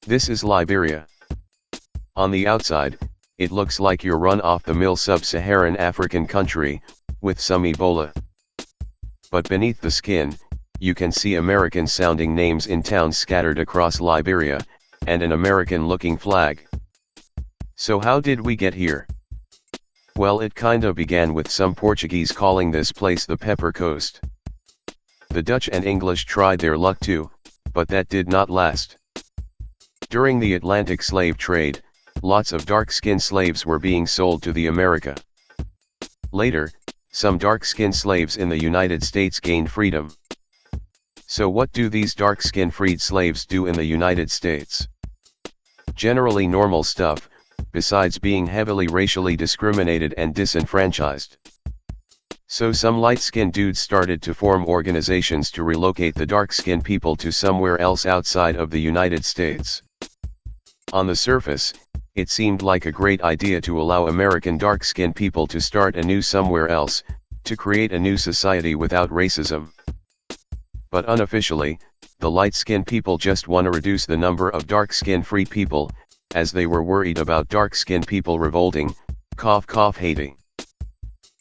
This is Liberia. On the outside, it looks like your run-off-the-mill sub-Saharan African country, with some Ebola. But beneath the skin, you can see American-sounding names in towns scattered across Liberia, and an American-looking flag. So how did we get here? Well, it kinda began with some Portuguese calling this place the Pepper Coast. The Dutch and English tried their luck too, but that did not last. During the Atlantic slave trade, lots of dark-skinned slaves were being sold to the America. Later, some dark-skinned slaves in the United States gained freedom. So what do these dark-skinned freed slaves do in the United States? Generally normal stuff, besides being heavily racially discriminated and disenfranchised. So some light-skinned dudes started to form organizations to relocate the dark-skinned people to somewhere else outside of the United States. On the surface, it seemed like a great idea to allow American dark-skinned people to start anew somewhere else, to create a new society without racism. But unofficially, the light-skinned people just want to reduce the number of dark-skinned free people, as they were worried about dark-skinned people revolting, hating.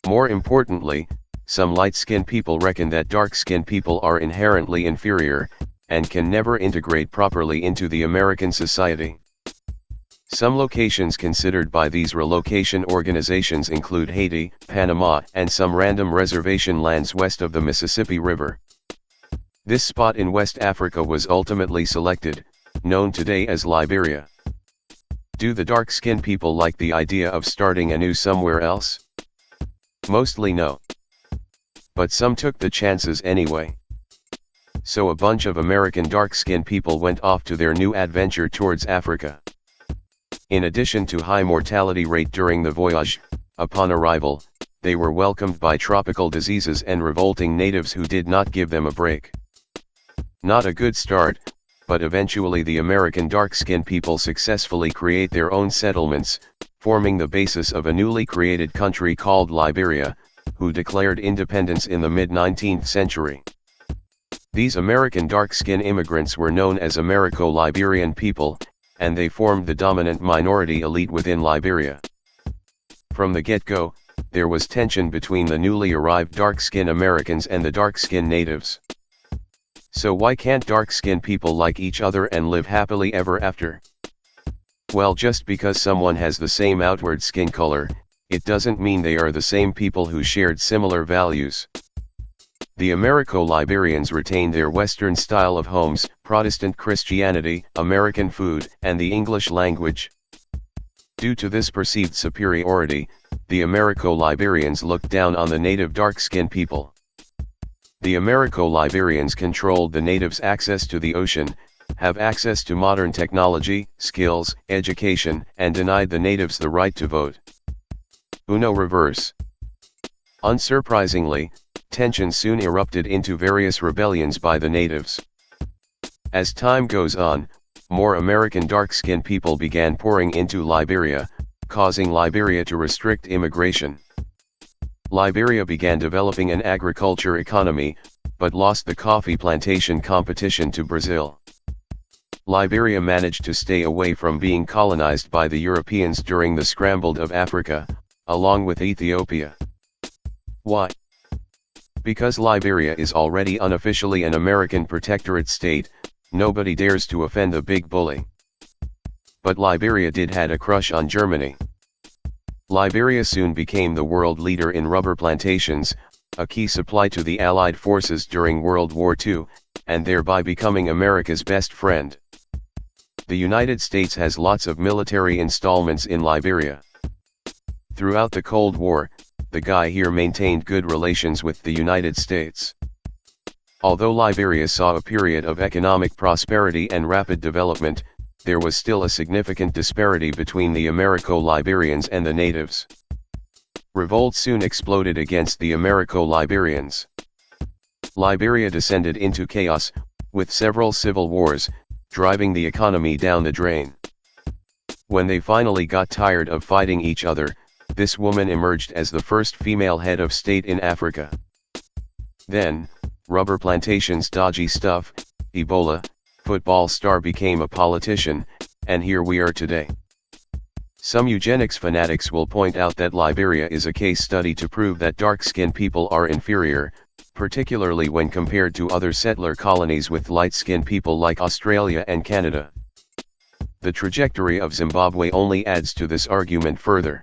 More importantly, some light-skinned people reckon that dark-skinned people are inherently inferior, and can never integrate properly into the American society. Some locations considered by these relocation organizations include Haiti, Panama, and some random reservation lands west of the Mississippi River. This spot in West Africa was ultimately selected, known today as Liberia. Do the dark-skinned people like the idea of starting anew somewhere else? Mostly no. But some took the chances anyway. So a bunch of American dark-skinned people went off to their new adventure towards Africa. In addition to high mortality rate during the voyage, upon arrival, they were welcomed by tropical diseases and revolting natives who did not give them a break. Not a good start, but eventually the American dark-skinned people successfully create their own settlements, forming the basis of a newly created country called Liberia, who declared independence in the mid-19th century. These American dark-skinned immigrants were known as Americo-Liberian people, and they formed the dominant minority elite within Liberia. From the get-go, there was tension between the newly arrived dark-skinned Americans and the dark-skinned natives. So why can't dark-skinned people like each other and live happily ever after? Well, just because someone has the same outward skin color, it doesn't mean they are the same people who shared similar values. The Americo-Liberians retained their Western style of homes, Protestant Christianity, American food, and the English language. Due to this perceived superiority, the Americo-Liberians looked down on the native dark-skinned people. The Americo-Liberians controlled the natives' access to the ocean, have access to modern technology, skills, education, and denied the natives the right to vote. Uno reverse. Unsurprisingly, tensions soon erupted into various rebellions by the natives. As time goes on, more American dark-skinned people began pouring into Liberia, causing Liberia to restrict immigration. Liberia began developing an agriculture economy, but lost the coffee plantation competition to Brazil. Liberia managed to stay away from being colonized by the Europeans during the scramble of Africa, along with Ethiopia. Why? Because Liberia is already unofficially an American protectorate state, nobody dares to offend the big bully. But Liberia did had a crush on Germany. Liberia soon became the world leader in rubber plantations, a key supply to the Allied forces during World War II, and thereby becoming America's best friend. The United States has lots of military installments in Liberia. Throughout the Cold War, the guy here maintained good relations with the United States. Although Liberia saw a period of economic prosperity and rapid development, there was still a significant disparity between the Americo-Liberians and the natives. Revolt soon exploded against the Americo-Liberians. Liberia descended into chaos, with several civil wars, driving the economy down the drain. When they finally got tired of fighting each other, this woman emerged as the first female head of state in Africa. Then, rubber plantations, dodgy stuff, Ebola, football star became a politician, and here we are today. Some eugenics fanatics will point out that Liberia is a case study to prove that dark-skinned people are inferior, particularly when compared to other settler colonies with light-skinned people like Australia and Canada. The trajectory of Zimbabwe only adds to this argument further.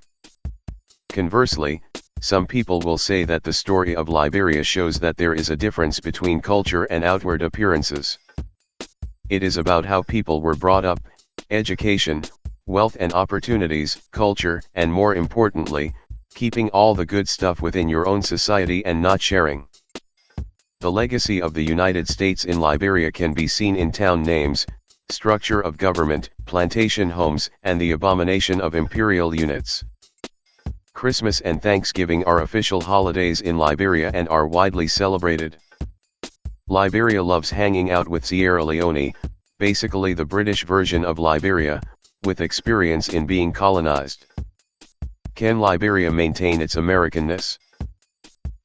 Conversely, some people will say that the story of Liberia shows that there is a difference between culture and outward appearances. It is about how people were brought up, education, wealth and opportunities, culture, and more importantly, keeping all the good stuff within your own society and not sharing. The legacy of the United States in Liberia can be seen in town names, structure of government, plantation homes, and the abomination of imperial units. Christmas and Thanksgiving are official holidays in Liberia and are widely celebrated. Liberia loves hanging out with Sierra Leone, basically the British version of Liberia, with experience in being colonized. Can Liberia maintain its Americanness?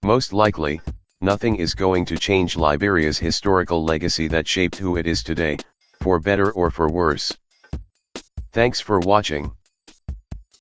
Most likely, nothing is going to change Liberia's historical legacy that shaped who it is today, for better or for worse. Thanks for watching.